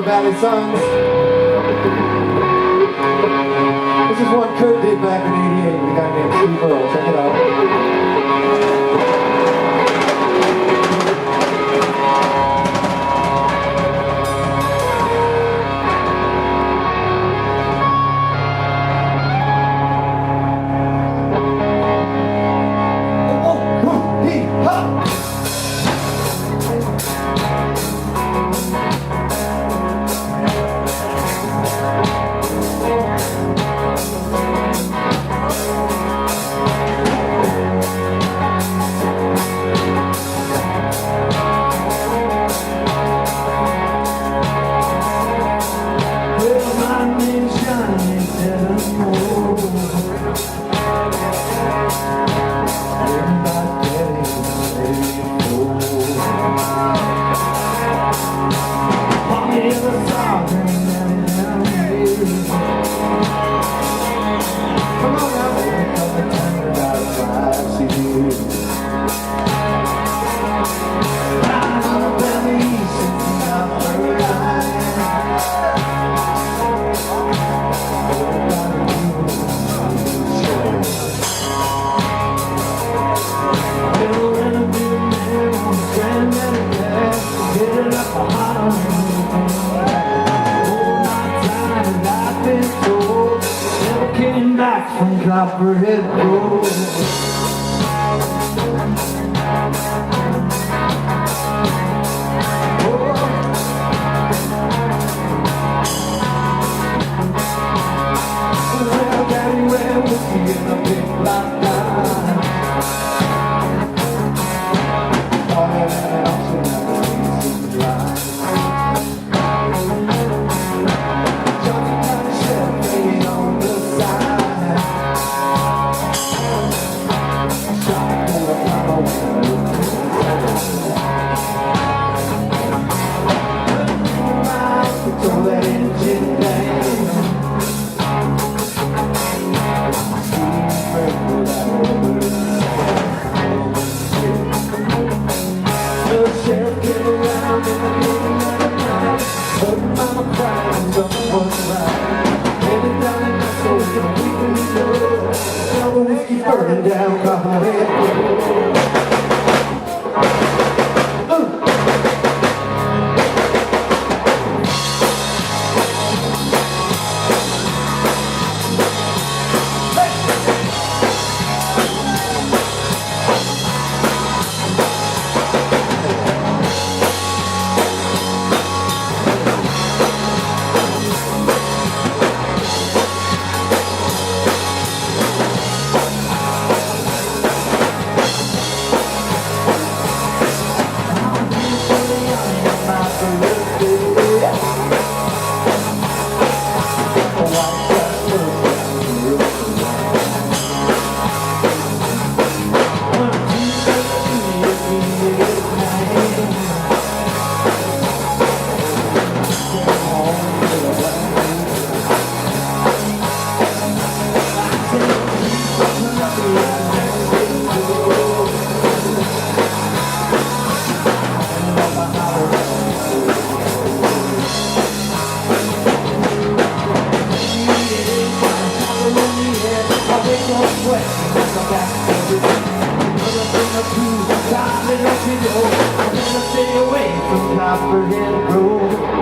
Valley Sons. This is one Kurt did back in '88 with a guy named Steve Earle. Check it out. From Copperhead Road. Well, Daddy, where was he in the big black line? All that else in that easy line. Johnny got a shell laying on the side. Throw that engine down. The sheriff came around in the middle of the night. Heard mama crying, something was right. Headed down in the soul, the people we know. Now the whiskey's burning down Copperhead Road. Stay away from Copperhead Road.